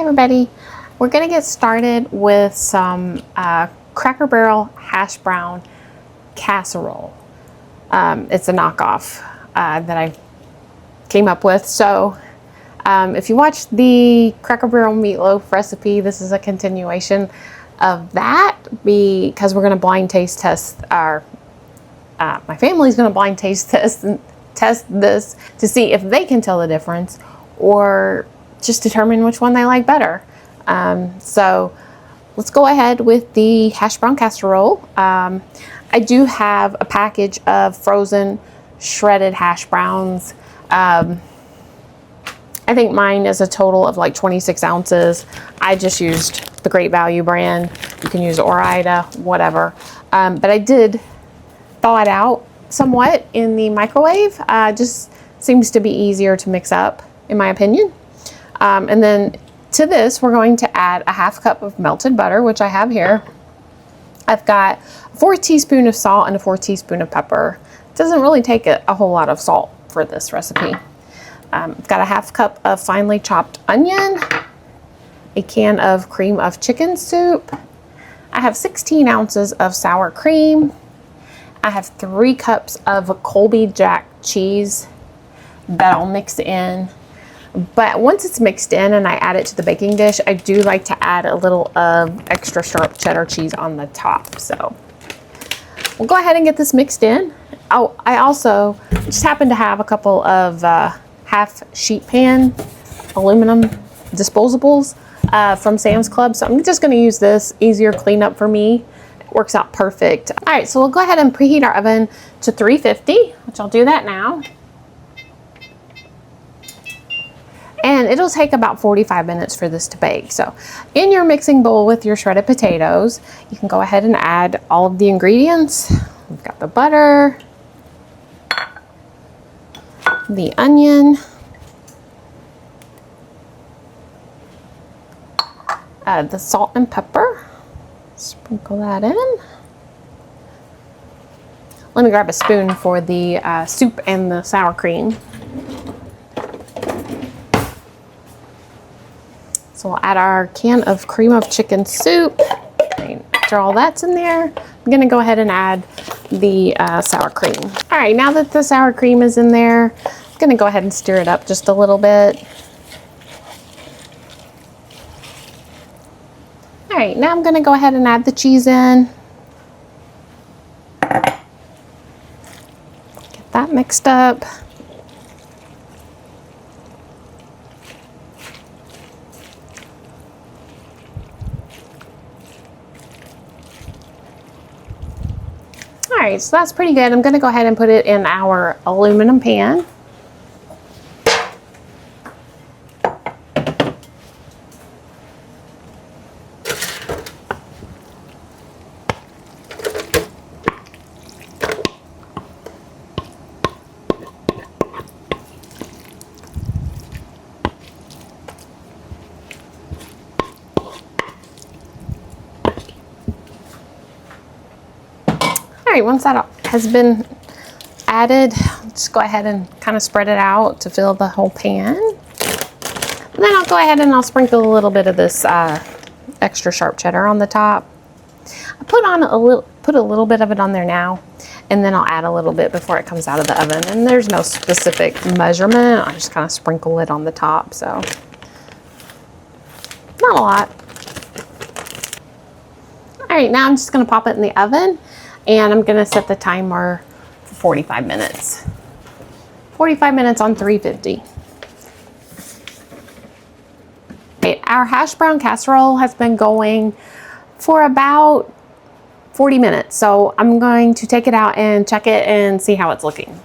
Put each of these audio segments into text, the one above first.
everybody. We're gonna get started with some Cracker Barrel hash brown casserole. It's a knockoff that I came up with. So if you watched the Cracker Barrel meatloaf recipe, this is a continuation of that because we're gonna blind taste test our, my family's gonna blind taste test this to see if they can tell the difference or just determine which one they like better. So let's go ahead with the hash brown casserole. I do have a package of frozen shredded hash browns. I think mine is a total of like 26 ounces. I just used the Great Value brand. You can use Ore-Ida, whatever. But I did thaw it out somewhat in the microwave. Just seems to be easier to mix up, in my opinion. And then to this, we're going to add a half cup of melted butter, which I have here. I've got 4 teaspoons of salt and 4 teaspoons of pepper. It doesn't really take a whole lot of salt for this recipe. I've got a half cup of finely chopped onion, a can of cream of chicken soup. I have 16 ounces of sour cream. I have 3 cups of Colby Jack cheese that I'll mix in. But once it's mixed in and I add it to the baking dish, I do like to add a little extra sharp cheddar cheese on the top. So we'll go ahead and get this mixed in. Oh, I also just happen to have a couple of half sheet pan aluminum disposables from Sam's Club. So I'm just going to use this, easier cleanup for me. It works out perfect. All right, so we'll go ahead and preheat our oven to 350, which I'll do that now. And it'll take about 45 minutes for this to bake. So in your mixing bowl with your shredded potatoes, you can go ahead and add all of the ingredients. We've got the butter, the onion, the salt and pepper. Sprinkle that in. Let me grab a spoon for the soup and the sour cream. So we'll add our can of cream of chicken soup. After all that's in there, I'm gonna go ahead and add the sour cream. All right, now that the sour cream is in there, I'm gonna go ahead and stir it up just a little bit. All right, now I'm gonna go ahead and add the cheese in. Get that mixed up. All right, so that's pretty good. I'm gonna go ahead and put it in our aluminum pan. All right, once that has been added, just go ahead and kind of spread it out to fill the whole pan. And then I'll go ahead and I'll sprinkle a little bit of this extra sharp cheddar on the top. I put a little bit of it on there now, and then I'll add a little bit before it comes out of the oven. And there's no specific measurement. I just kind of sprinkle it on the top, so not a lot. All right, now I'm just gonna pop it in the oven. And I'm gonna set the timer for 45 minutes. 45 minutes on 350. Okay, our hash brown casserole has been going for about 40 minutes. So I'm going to take it out and check it and see how it's looking.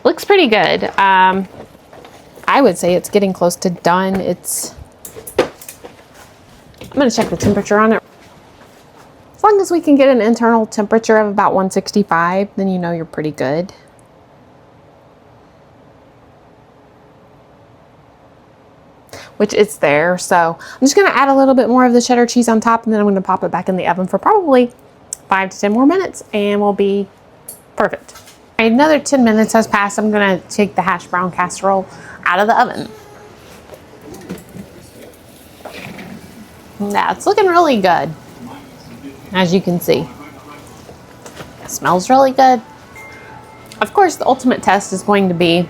Looks pretty good. I would say it's getting close to done. I'm gonna check the temperature on it. As long as we can get an internal temperature of about 165, then you know you're pretty good. Which it's there. So I'm just gonna add a little bit more of the cheddar cheese on top, and then I'm gonna pop it back in the oven for probably 5 to 10 more minutes, and we'll be perfect. Another 10 minutes has passed. I'm gonna take the hash brown casserole out of the oven. Yeah, it's looking really good, as you can see. It smells really good. Of course, the ultimate test is going to be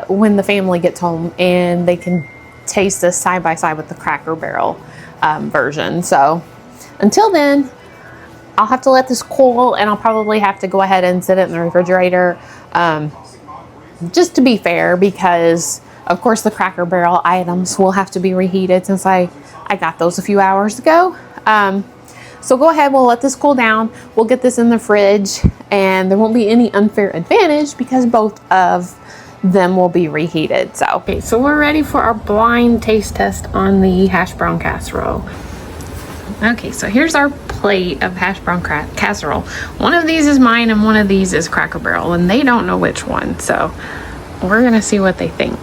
when the family gets home and they can taste this side by side with the Cracker Barrel version. So until then, I'll have to let this cool, and I'll probably have to go ahead and sit it in the refrigerator, just to be fair, because of course the Cracker Barrel items will have to be reheated since I got those a few hours ago. So go ahead, we'll let this cool down. We'll get this in the fridge, and there won't be any unfair advantage because both of them will be reheated. So, okay, so we're ready for our blind taste test on the hash brown casserole. Okay, so here's our plate of hash brown casserole. One of these is mine and one of these is Cracker Barrel, and they don't know which one. So we're gonna see what they think.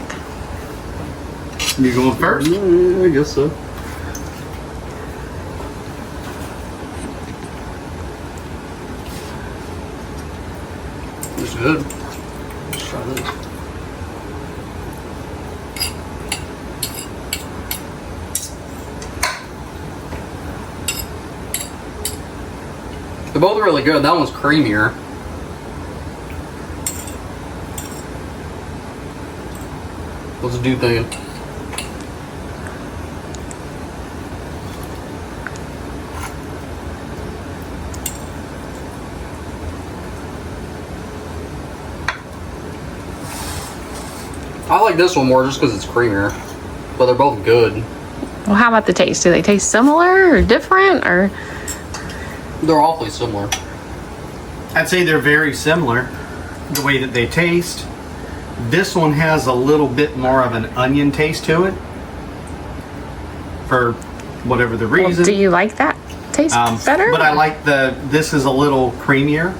You going first? I guess so. It's good. Let's try this. They're both really good. That one's creamier. What's the dude thinking? I like this one more just because it's creamier, but they're both good. Well, how about the taste? Do they taste similar or different, or? They're awfully similar. I'd say they're very similar, the way that they taste. This one has a little bit more of an onion taste to it, for whatever the reason. Well, do you like that taste better? But I like this is a little creamier.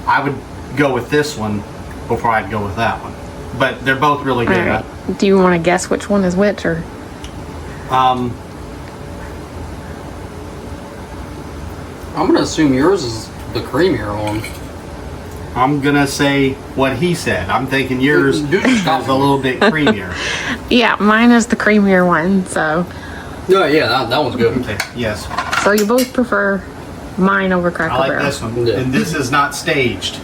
I would go with this one before I'd go with that one. But they're both really good. All right. Do you want to guess which one is which, or? I'm gonna assume yours is the creamier one. I'm gonna say what he said. I'm thinking yours is a little bit creamier. Yeah, mine is the creamier one. So. Yeah, that one's good. Okay. Yes. So you both prefer mine over Cracker I like Barrel. this one, Yeah. and this is not staged.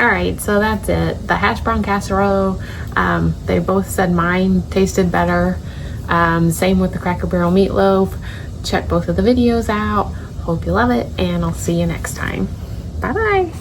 All right, so that's it. The hash brown casserole, they both said mine tasted better. Same with the Cracker Barrel meatloaf. Check both of the videos out. Hope you love it, and I'll see you next time. Bye-bye.